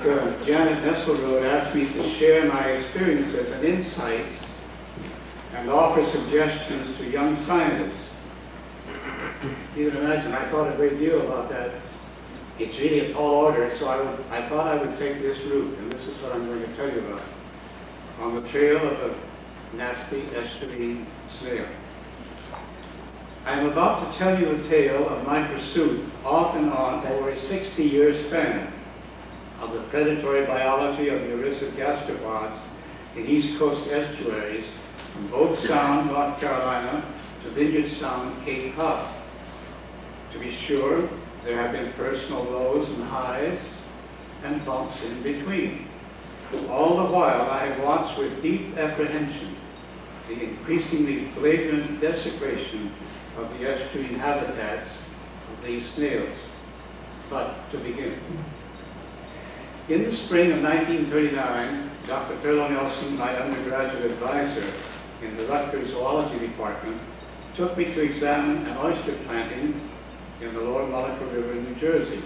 Janet Nesselrode asked me to share my experiences and insights and offer suggestions to young scientists. You can imagine, I thought a great deal about that. It's really a tall order, so I thought I would take this route, and this is what I'm going to tell you about. On the trail of a nasty estuarine snail. I am about to tell you a tale of my pursuit, off and on, over a 60-year span, of the predatory biology of uricid gastropods in East Coast estuaries, from Boat Sound, North Carolina, to Vineyard Sound, Cape Cod. To be sure, there have been personal lows and highs and bumps in between. All the while, I have watched with deep apprehension the increasingly flagrant desecration of the estuarine habitats of these snails. But to begin. In the spring of 1939, Dr. Thurlow Nelson, my undergraduate advisor in the Rutgers Zoology Department, took me to examine an oyster planting in the Lower Mullica River in New Jersey.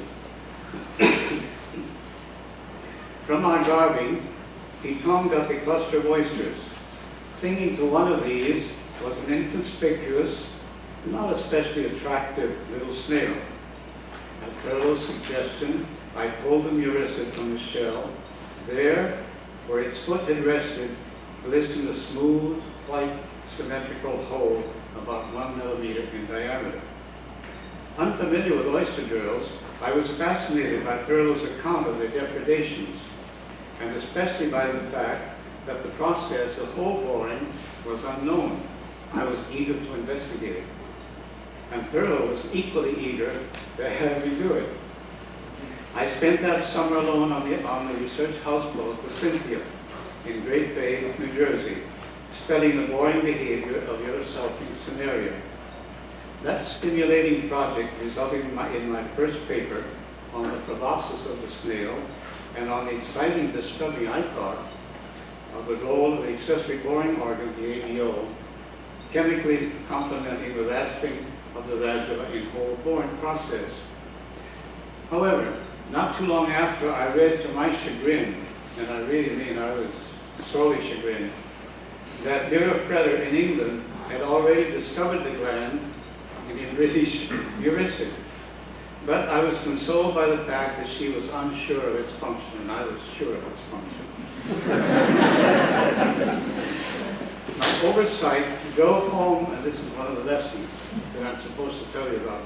From our garbing, he tongued up a cluster of oysters. Clinging to one of these was an inconspicuous, not especially attractive little snail. At Thurlow's suggestion, I pulled the uricid from the shell. There, where its foot had rested, glistened a smooth, white, symmetrical hole about 1 millimeter in diameter. Unfamiliar with oyster drills, I was fascinated by Thurlow's account of their depredations, and especially by the fact that the process of hole boring was unknown. I was eager to investigate it. And Thurlow was equally eager to have me do it. I spent that summer alone on the research houseboat with Cynthia in Great Bay, New Jersey, studying the boring behavior of Urocelchin cinerea. That stimulating project resulted in my first paper on the proboscis of the snail and on the exciting discovery, I thought, of the role of the accessory boring organ, the ABO, chemically complementing the rasping of the radula in hole boring process. However, not too long after, I read to my chagrin, and I really mean I was sorely chagrined, that Vera Freder in England had already discovered the gland in a British uricid. But I was consoled by the fact that she was unsure of its function, and I was sure of its function. My oversight drove home, and this is one of the lessons that I'm supposed to tell you about.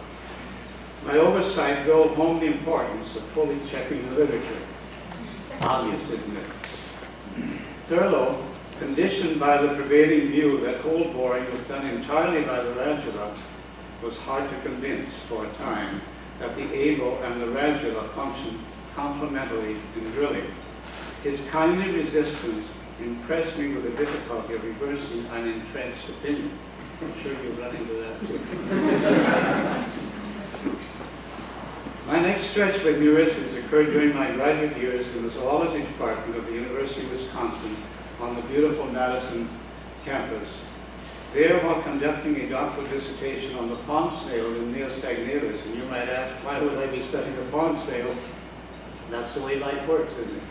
My oversight drove home the importance of fully checking the literature. Obvious, isn't it? Thurlow, conditioned by the prevailing view that hole boring was done entirely by the radula, was hard to convince for a time that the abo and the radula function complementarily in drilling. His kindly resistance impressed me with the difficulty of reversing an entrenched opinion. I'm sure you've run into that too. My next stretch with uricids occurred during my graduate years in the zoology department of the University of Wisconsin on the beautiful Madison campus. There, while conducting a doctoral dissertation on the pond snail in Neostagnatus, and you might ask, why would I be studying a pond snail? That's the way life works, isn't it?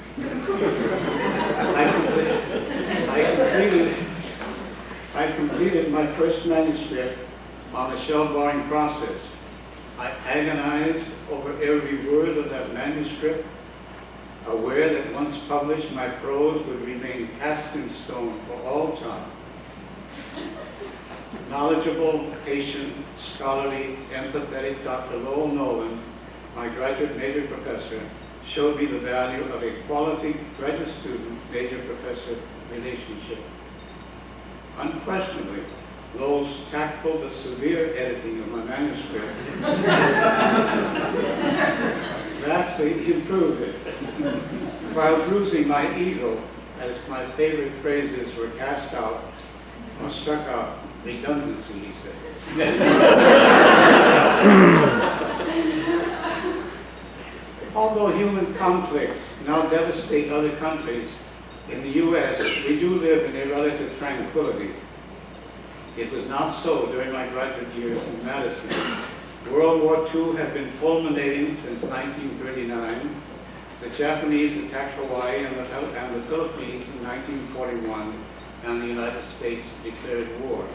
I completed my first manuscript on the shell boring process. I agonized over every word of that manuscript, aware that once published, my prose would remain cast in stone for all time. Knowledgeable, patient, scholarly, empathetic Dr. Lowell Nolan, my graduate major professor, showed me the value of a quality graduate student major professor relationship. Unquestionably, Lowell's tactful but severe editing of my manuscript vastly improved it, while bruising my ego as my favorite phrases were cast out or struck out. Redundancy, he said. Although human conflicts now devastate other countries, in the U.S. we do live in a relative tranquility. It was not so during my graduate years in Madison. World War II had been fulminating since 1939. The Japanese attacked Hawaii and the Philippines in 1941, and the United States declared war.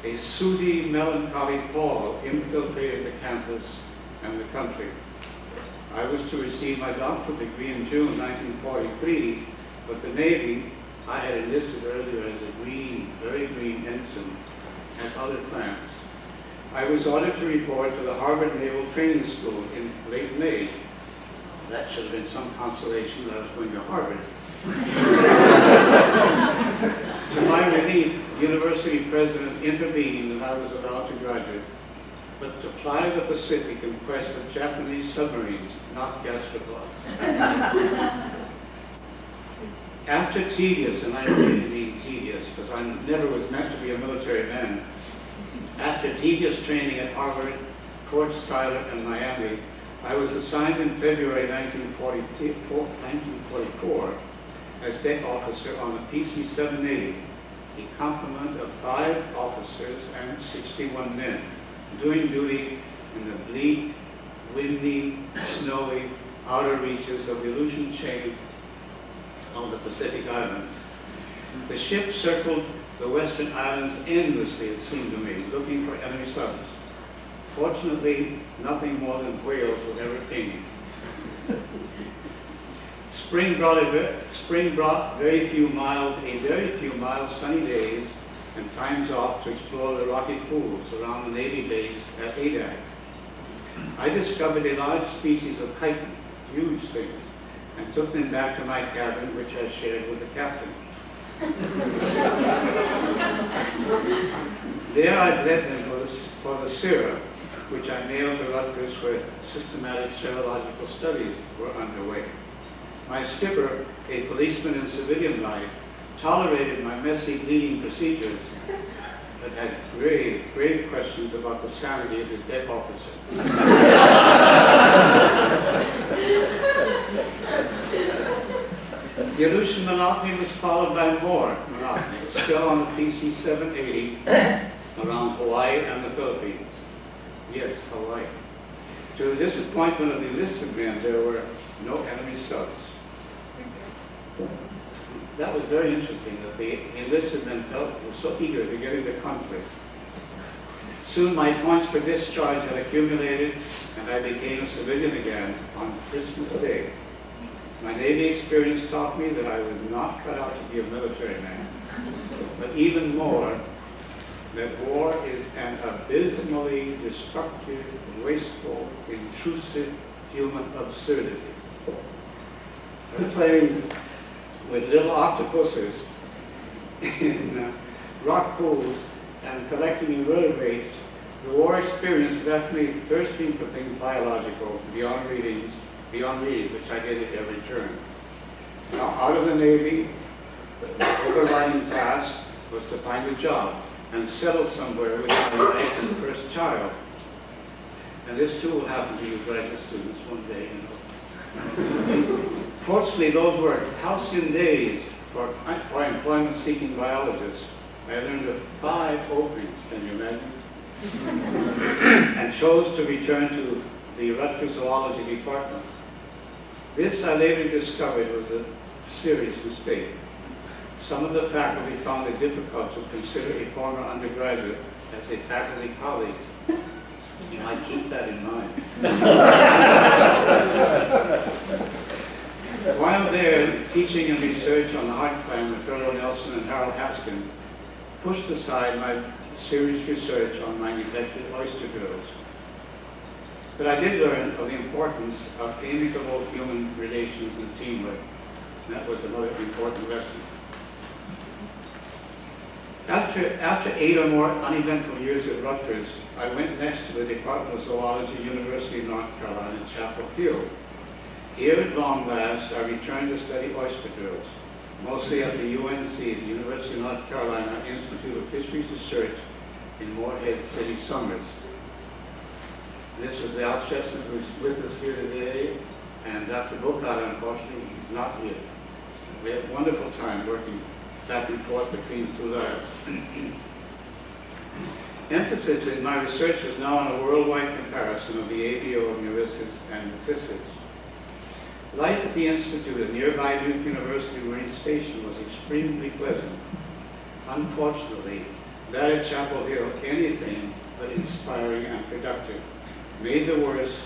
A sooty, melancholy pall infiltrated the campus and the country. I was to receive my doctoral degree in June 1943, but the Navy I had enlisted earlier as a green, very green ensign, had other plans. I was ordered to report to the Harvard Naval Training School in late May. That should have been some consolation that I was going to Harvard. To my relief, the university president intervened and I was allowed to graduate, but to fly the Pacific in quest of Japanese submarines, not gastropods. After tedious, and I really mean tedious, because I never was meant to be a military man, after tedious training at Harvard, Fort Schuyler, and Miami, I was assigned in February 1944 as deck officer on the PC-780, a complement of 5 officers and 61 men, doing duty in the bleak, windy, snowy outer reaches of the Aleutian chain of the Pacific Islands. The ship circled the western islands endlessly, it seemed to me, looking for enemy subs. Fortunately, nothing more than whales would ever ping. Spring brought very few mild sunny days and times off to explore the rocky pools around the Navy base at Adak. I discovered a large species of chitin, huge things, and took them back to my cabin, which I shared with the captain. There I bled them for the sera, which I mailed to Rutgers where systematic serological studies were underway. My skipper, a policeman in civilian life, tolerated my messy bleeding procedures, but had grave questions about the sanity of his deck officer. The Aleutian monotony was followed by more monotony, still on the PC-780 around Hawaii and the Philippines. Yes, Hawaii. To the disappointment of the enlisted men, there were no enemy subs. That was very interesting that the enlisted men were so eager to get into conflict. Soon my points for discharge had accumulated and I became a civilian again on Christmas Day. My Navy experience taught me that I was not cut out to be a military man, but even more, that war is an abysmally destructive, wasteful, intrusive human absurdity. Playing with little octopuses in rock pools and collecting invertebrates, the war experience left me thirsting for things biological beyond reading, which I did at every turn. Now, out of the Navy, the overriding task was to find a job and settle somewhere with my wife and first child. And this too will happen to you graduate students one day, you know. Fortunately, those were halcyon days for employment-seeking biologists. I learned of 5 openings, can you imagine? And chose to return to the Rutgers Zoology Department. This, I later discovered, was a serious mistake. Some of the faculty found it difficult to consider a former undergraduate as a faculty colleague. You might keep that in mind. While there, teaching and research on the heart plan with Pharaoh Nelson and Harold Haskin pushed aside my serious research on my neglected oyster drills. But I did learn of the importance of amicable human relations and teamwork. And that was another important lesson. After 8 or more uneventful years at Rutgers, I went next to the Department of Zoology, University of North Carolina, Chapel Hill. Here at long last, I returned to study oyster drills, mostly at the UNC, the University of North Carolina Institute of Fisheries Research in Morehead City, Somers. This was the Al Chestnut who's with us here today, and Dr. Bocott, unfortunately, he's not here. We had a wonderful time working back and forth between the 2 labs. Emphasis in my research is now on a worldwide comparison of the ABO of Neurisis and Methystis. Life at the Institute at nearby Duke University Marine Station was extremely pleasant. Unfortunately, that at Chapel Hill, anything but inspiring and productive, made the worse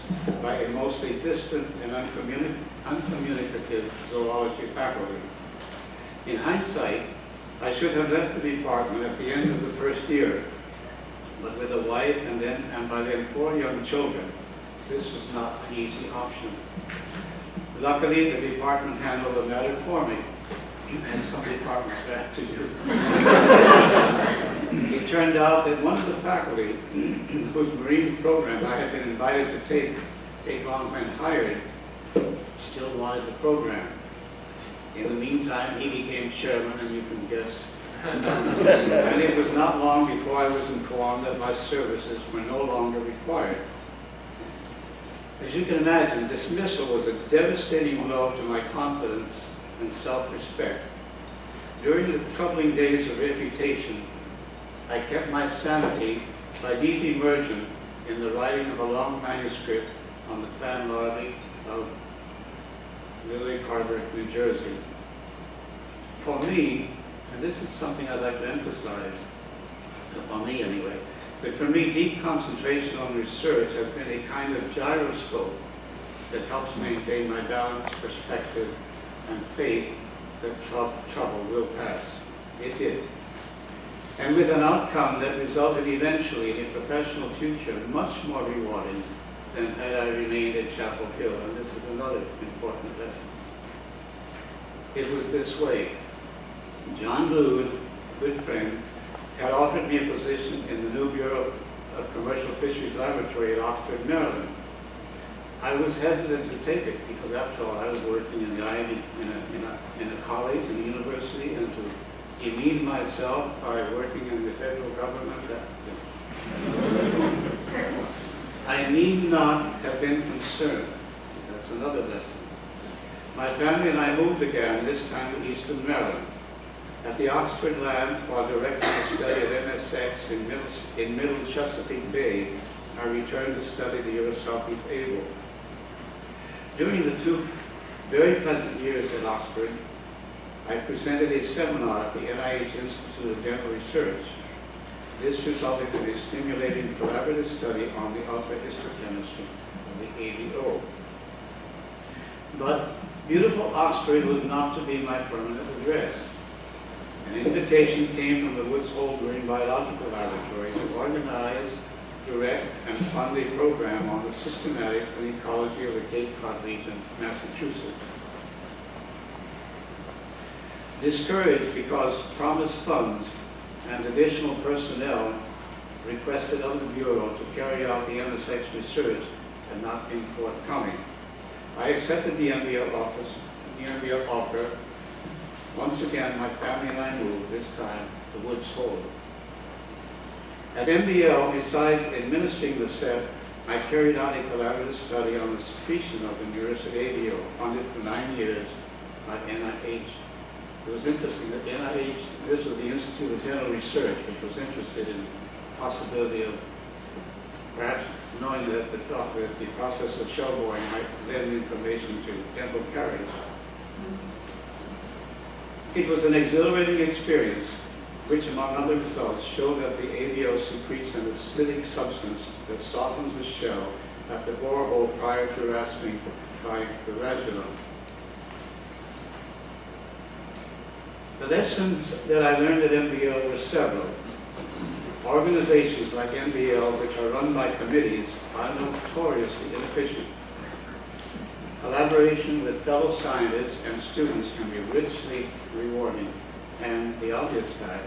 by a mostly distant and uncommunicative zoology faculty. In hindsight, I should have left the department at the end of the first year, but with a wife and by then 4 young children, this was not an easy option. Luckily, the department handled the matter for me, and some departments had to do. It turned out that one of the faculty, whose marine program I had been invited to take on when hired, still wanted the program. In the meantime, he became chairman, and you can guess. And it was not long before I was informed that my services were no longer required. As you can imagine, dismissal was a devastating blow to my confidence and self-respect. During the troubling days of reputation, I kept my sanity by deep immersion in the writing of a long manuscript on the clan larvae of Lily Carver, New Jersey. For me, and this is something I'd like to emphasize, for me anyway, but for me, deep concentration on research has been a kind of gyroscope that helps maintain my balanced perspective and faith that trouble will pass. It did. And with an outcome that resulted eventually in a professional future much more rewarding than had I remained at Chapel Hill. And this is another important lesson. It was this way. John Blood, a good friend, had offered me a position in the new Bureau of Commercial Fisheries Laboratory at Oxford, Maryland. I was hesitant to take it because, after all, I was working in the Ivy, in a college, in a university, and to demean myself by working in the federal government. I need not have been concerned. That's another lesson. My family and I moved again, this time to Eastern Maryland. At the Oxford Lab, while directing a study of MSX in Middle Chesapeake Bay, I returned to study the Eurosopes able. During the 2 very pleasant years at Oxford, I presented a seminar at the NIH Institute of Dental Research. This resulted in a stimulating collaborative study on the alpha-histochemistry of the ADO. But beautiful Oxford was not to be my permanent address. An invitation came from the Woods Hole Marine Biological Laboratory to organize, direct, and fund a program on the systematics and ecology of the Cape Cod region, Massachusetts. Discouraged because promised funds and additional personnel requested of the Bureau to carry out the MSX research had not been forthcoming, I accepted the MBL offer. Once again, my family and I moved, this time to Woods Hole. At MBL, besides administering the set, I carried out a collaborative study on the secretion of the muriatic ADO, funded for 9 years by NIH. It was interesting that NIH, this was the Institute of Dental Research, which was interested in the possibility of perhaps knowing that the process of shell boring might lend information to dental caries. It was an exhilarating experience, which, among other results, showed that the ADO secretes an acidic substance that softens the shell at the borehole prior to rasping by the vaginum. The lessons that I learned at MBL were several. Organizations like MBL, which are run by committees, are notoriously inefficient. Collaboration with fellow scientists and students can be richly rewarding, and the obvious fact,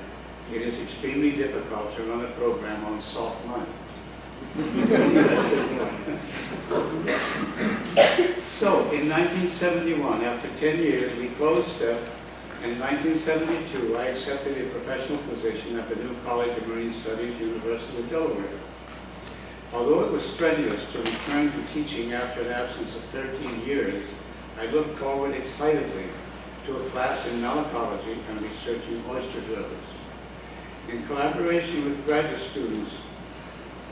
it is extremely difficult to run a program on soft money. So, in 1971, after 10 years, we closed SEP. In 1972, I accepted a professional position at the new College of Marine Studies, University of Delaware. Although it was strenuous to return to teaching after an absence of 13 years, I looked forward excitedly to a class in malacology and researching oyster drivers. In collaboration with graduate students,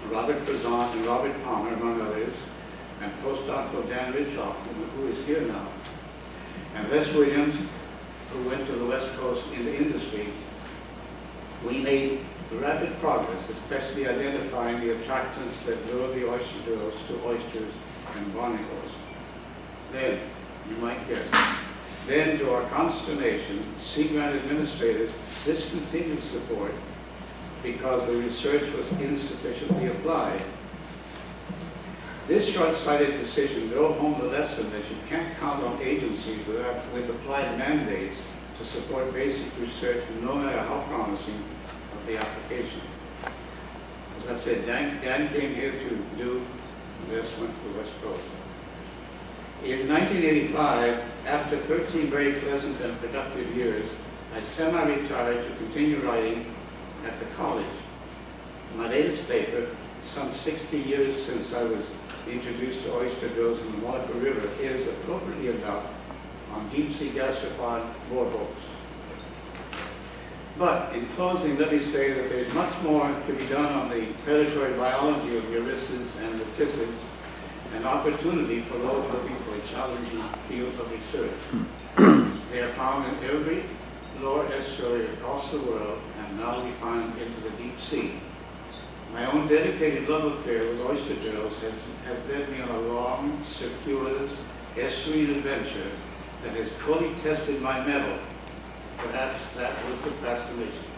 Robert Prezant and Robert Palmer, among others, and postdoctoral Dan Ridgehoff, who is here now, and Les Williams, who went to the West Coast in the industry, we made rapid progress, especially identifying the attractants that lure the oyster drills to oysters and barnacles. Then, you might guess, then to our consternation, Sea Grant administrators discontinued support because the research was insufficiently applied. This short-sighted decision drove home the lesson that you can't count on agencies with applied mandates to support basic research, no matter how promising of the application. As I said, Dan came here to do, Les went to the West Coast. In 1985, after 13 very pleasant and productive years, I semi-retired to continue writing at the college. My latest paper, some 60 years since I was introduced to oyster drills in the Monaco River, is appropriately enough on deep-sea gastropod boreholes. But in closing, let me say that there's much more to be done on the predatory biology of eurystids and leucicids, an opportunity for those looking for a challenging field of research. They are found in every lower estuary across the world and now refined into the deep sea. My own dedicated love affair with oyster drills has led me on a long, circuitous estuarine adventure that has fully tested my mettle. Perhaps that was the fascination.